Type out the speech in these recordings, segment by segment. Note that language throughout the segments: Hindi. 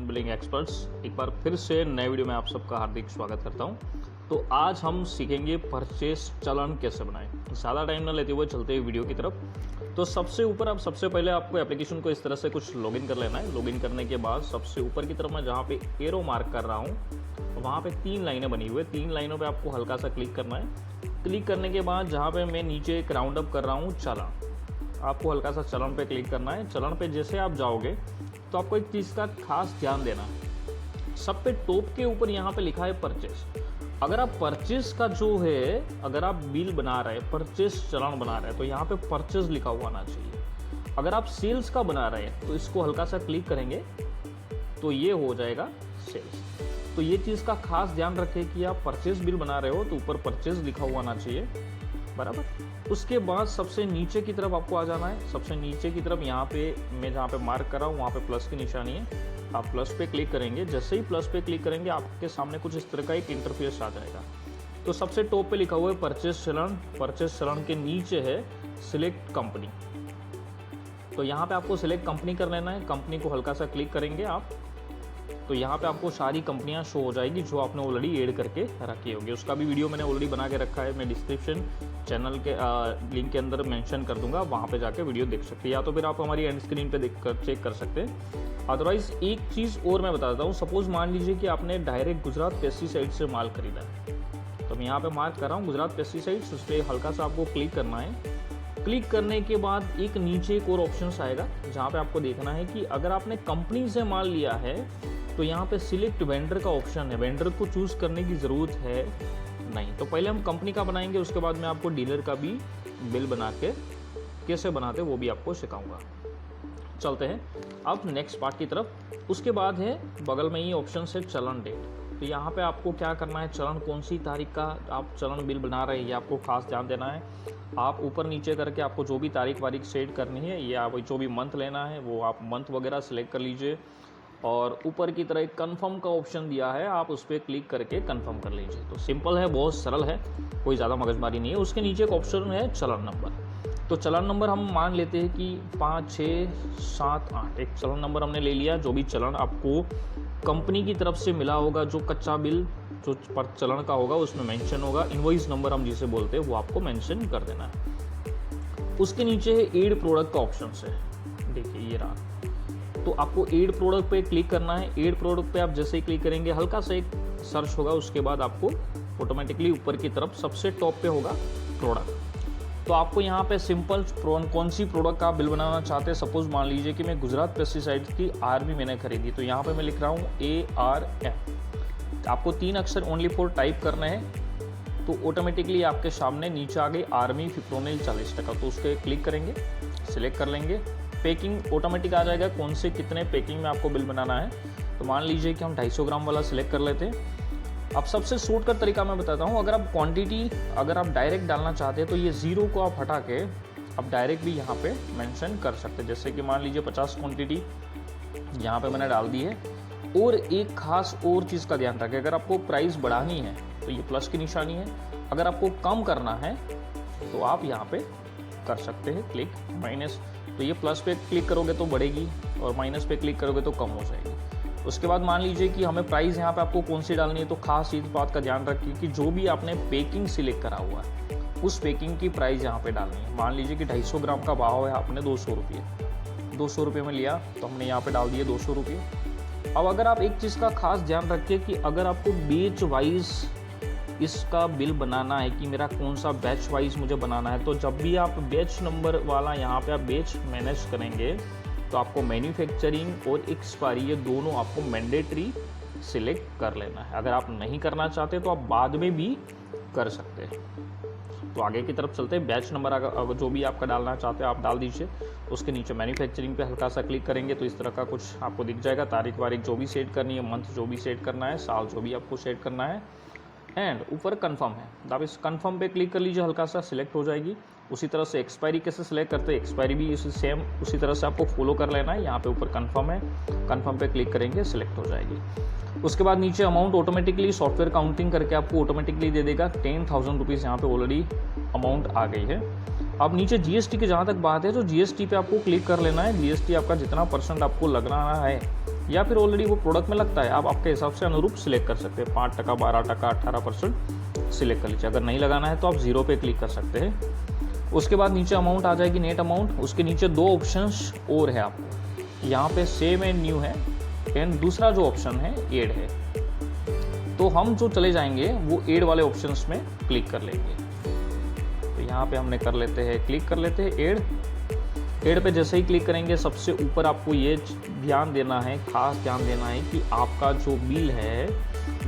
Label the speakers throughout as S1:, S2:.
S1: And billing experts. एक बार फिर से नए वीडियो में आप सबका हार्दिक स्वागत करता हूं। तो आज हम सीखेंगे परचेस चालान कैसे बनाएं। ज़्यादा टाइम न लेते हुए चलते हुए वीडियो की तरफ। तो सबसे पहले आपको एप्लीकेशन को इस तरह से कुछ लॉगिन कर लेना है। लॉगिन करने के बाद सबसे ऊपर की तरफ मैं जहाँ पे एरो मार्क कर रहा हूँ वहाँ पे 3 लाइनें बनी हुई है। 3 लाइनों पे आपको हल्का सा क्लिक करना है। क्लिक करने के बाद जहाँ पे मैं नीचे एक राउंड अप कर रहा हूँ चालान, आपको हल्का सा चलन पे क्लिक करना है। चलन पे जैसे आप जाओगे तो आपको एक चीज़ का खास ध्यान देना है। सब पे टॉप के ऊपर यहाँ पे लिखा है परचेस। अगर आप परचेस का जो है, अगर आप बिल बना रहे हैं, परचेस चलान बना रहे हैं, तो यहाँ पे परचेस लिखा हुआ आना चाहिए। अगर आप सेल्स का बना रहे हैं तो इसको हल्का सा क्लिक करेंगे तो ये हो जाएगा सेल्स। तो ये चीज़ का खास ध्यान रखें कि आप परचेस बिल बना रहे हो तो ऊपर परचेस लिखा हुआ आना चाहिए, बराबर। उसके बाद सबसे नीचे की तरफ आपको आ जाना है। सबसे नीचे की तरफ यहाँ पे मैं जहाँ पे मार्क कर रहा हूँ वहाँ पे प्लस की निशानी है। आप प्लस पे क्लिक करेंगे। जैसे ही प्लस पे क्लिक करेंगे आपके सामने कुछ इस तरह का एक इंटरफेस आ जाएगा। तो सबसे टॉप पे लिखा हुआ है परचेस चलान। परचेस चलान के नीचे है सिलेक्ट कंपनी। तो यहाँ पे आपको सिलेक्ट कंपनी कर लेना है। कंपनी को हल्का सा क्लिक करेंगे आप, तो यहाँ पे आपको सारी कंपनियाँ शो हो जाएगी जो आपने ऑलरेडी ऐड करके रखी होगी। उसका भी वीडियो मैंने ऑलरेडी बना के रखा है, मैं डिस्क्रिप्शन चैनल के लिंक के अंदर मेंशन कर दूंगा, वहाँ पे जाके वीडियो देख सकते हैं, या तो फिर आप हमारी एंड स्क्रीन पे देख कर चेक कर सकते हैं। अदरवाइज एक चीज़ और मैं बता देता हूँ। सपोज मान लीजिए कि आपने डायरेक्ट गुजरात पेस्टिसाइड से माल खरीदा है, तो मैं यहाँ पे मार्क कर रहा हूँ गुजरात पेस्टिसाइड्स। उस पर हल्का सा आपको क्लिक करना है। क्लिक करने के बाद एक नीचे एक और ऑप्शन आएगा जहाँ पे आपको देखना है कि अगर आपने कंपनी से माल लिया है तो यहाँ पे सिलेक्ट वेंडर का ऑप्शन है। वेंडर को चूज करने की ज़रूरत है नहीं। तो पहले हम कंपनी का बनाएंगे, उसके बाद मैं आपको डीलर का भी बिल बना के कैसे बनाते वो भी आपको सिखाऊंगा। चलते हैं अब नेक्स्ट पार्ट की तरफ। उसके बाद है बगल में ही ऑप्शन है चलन डेट। तो यहाँ पे आपको क्या करना है, चलन कौन सी तारीख का आप चलन बिल बना रहे हैं ये आपको खास ध्यान देना है। आप ऊपर नीचे करके आपको जो भी तारीख वारीख सेट करनी है, या जो भी मंथ लेना है वो आप मंथ वगैरह सेलेक्ट कर लीजिए। और ऊपर की तरह एक कन्फर्म का ऑप्शन दिया है, आप उस पर क्लिक करके कन्फर्म कर लीजिए। तो सिंपल है, बहुत सरल है, कोई ज़्यादा मगजमारी नहीं है। उसके नीचे एक ऑप्शन है चलन नंबर। तो चलन नंबर हम मान लेते हैं कि 5, 6, 7, 8 एक चलन नंबर हमने ले लिया। जो भी चलन आपको कंपनी की तरफ से मिला होगा, जो कच्चा बिल जो पर चलन का होगा उसमें मेंशन होगा। इनवॉइस नंबर हम जिसे बोलते हैं वो आपको मेंशन कर देना है। उसके नीचे है एड प्रोडक्ट का ऑप्शन है, देखिए ये रहा। तो आपको एड प्रोडक्ट पे क्लिक करना है। एड प्रोडक्ट पे आप जैसे ही क्लिक करेंगे हल्का सा एक सर्च होगा, उसके बाद आपको ऑटोमेटिकली ऊपर की तरफ सबसे टॉप पे होगा प्रोडक्ट। तो आपको यहाँ पे सिंपल कौन सी प्रोडक्ट का बिल बनाना चाहते हैं। सपोज मान लीजिए कि मैं गुजरात पेस्टिसाइड की आर्मी मैंने खरीदी, तो यहाँ पे मैं लिख रहा हूँ ARM। आपको 3 अक्षर ओनली फॉर टाइप करना है। तो ऑटोमेटिकली आपके सामने नीचे आ गई आर्मी फिप्रोनिल 40%। तो उस पर क्लिक करेंगे, सिलेक्ट कर लेंगे। पैकिंग ऑटोमेटिक आ जाएगा, कौन से कितने पैकिंग में आपको बिल बनाना है। तो मान लीजिए कि हम 250 ग्राम वाला सिलेक्ट कर लेते हैं। अब सबसे शॉर्टकट तरीका मैं बताता हूँ। अगर आप क्वांटिटी अगर आप डायरेक्ट डालना चाहते हैं तो ये 0 को आप हटा के आप डायरेक्ट भी यहाँ पे मेंशन कर सकते हैं। जैसे कि मान लीजिए 50 क्वांटिटी यहाँ पे मैंने डाल दी है। और एक खास और चीज़ का ध्यान रखें, अगर आपको प्राइस बढ़ानी है तो ये प्लस की निशानी है। अगर आपको कम करना है तो आप यहाँ पे कर सकते हैं क्लिक माइनस। तो ये प्लस पे क्लिक करोगे तो बढ़ेगी और माइनस पे क्लिक करोगे तो कम हो जाएगी। उसके बाद मान लीजिए कि हमें प्राइस यहाँ पे आपको कौन सी डालनी है, तो खास इस बात का ध्यान रखिए कि जो भी आपने पैकिंग सिलेक्ट करा हुआ है उस पैकिंग की प्राइस यहाँ पे डालनी है। मान लीजिए कि 250 ग्राम का भाव है आपने 200 रुपये, 200 रुपये में लिया तो हमने यहाँ पे डाल दिए 200 रुपये। अब अगर आप एक चीज़ का खास ध्यान रखिए कि अगर आपको बैच वाइज इसका बिल बनाना है कि मेरा कौन सा बैच वाइज मुझे बनाना है, तो जब भी आप बैच नंबर वाला यहाँ पे आप बैच मैनेज करेंगे तो आपको मैन्युफैक्चरिंग और एक्सपायरी ये दोनों आपको मैंडेटरी सिलेक्ट कर लेना है। अगर आप नहीं करना चाहते तो आप बाद में भी कर सकते हैं। तो आगे की तरफ चलते हैं। बैच नंबर अगर जो भी आपका डालना चाहते हैं आप डाल दीजिए। उसके नीचे मैन्युफैक्चरिंग पे हल्का सा क्लिक करेंगे तो इस तरह का कुछ आपको दिख जाएगा। तारीख वारीख जो भी सेट करनी है, मंथ जो भी सेट करना है, साल जो भी आपको सेट करना है। एंड ऊपर कंफर्म है, आप इस कंफर्म पे क्लिक कर लीजिए, हल्का सा सिलेक्ट हो जाएगी। उसी तरह से एक्सपायरी कैसे सिलेक्ट करते हैं, एक्सपायरी भी सेम उसी तरह से आपको फॉलो कर लेना है। यहाँ पे ऊपर कंफर्म है, कंफर्म पे क्लिक करेंगे, सिलेक्ट हो जाएगी। उसके बाद नीचे अमाउंट ऑटोमेटिकली सॉफ्टवेयर काउंटिंग करके आपको ऑटोमेटिकली दे देगा। 10,000 रुपीज़ यहाँ पे ऑलरेडी अमाउंट आ गई है। अब नीचे जीएसटी की जहाँ तक बात है तो जीएसटी पे आपको क्लिक कर लेना है। जीएसटी आपका जितना % आपको लगाना है या फिर ऑलरेडी वो प्रोडक्ट में लगता है, आप आपके हिसाब से अनुरूप सिलेक्ट कर सकते हैं। 5%, 12%, 18% सिलेक्ट कर लीजिए। अगर नहीं लगाना है तो आप 0 पे क्लिक कर सकते हैं। उसके बाद नीचे अमाउंट आ जाएगी, नेट अमाउंट। उसके नीचे 2 ऑप्शंस और है आपको, यहाँ पे सेव एंड न्यू है एंड दूसरा जो ऑप्शन है ऐड है। तो हम जो चले जाएंगे वो ऐड वाले ऑप्शंस में क्लिक कर लेंगे। तो यहाँ पे हमने कर लेते हैं, क्लिक कर लेते हैं ऐड पे। जैसे ही क्लिक करेंगे सबसे ऊपर आपको ये ध्यान देना है, खास ध्यान देना है कि आपका जो बिल है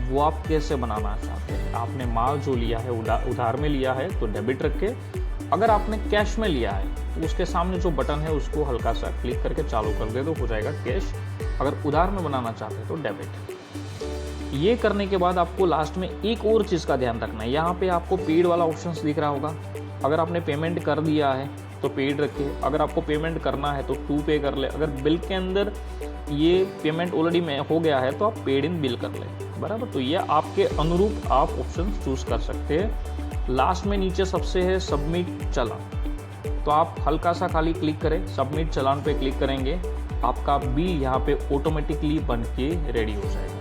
S1: वो आप कैसे बनाना चाहते हैं। आपने माल जो लिया है उधार में लिया है तो डेबिट रखे। अगर आपने कैश में लिया है तो उसके सामने जो बटन है उसको हल्का सा क्लिक करके चालू कर दे तो हो जाएगा कैश। अगर उधार में बनाना चाहते हैं तो डेबिट। ये करने के बाद आपको लास्ट में एक और चीज़ का ध्यान रखना है। यहाँ पे आपको पेड वाला ऑप्शन दिख रहा होगा। अगर आपने पेमेंट कर दिया है तो पेड रखिए, अगर आपको पेमेंट करना है तो टू पे कर ले। अगर बिल के अंदर ये पेमेंट ऑलरेडी में हो गया है तो आप पेड इन बिल कर ले, बराबर। तो ये आपके अनुरूप आप ऑप्शन चूज कर सकते हैं। लास्ट में नीचे सबसे है सबमिट चालान, तो आप हल्का सा खाली क्लिक करें, सबमिट चालान पे क्लिक करेंगे, आपका बिल यहाँ पे ऑटोमेटिकली बन के रेडी हो जाएगा।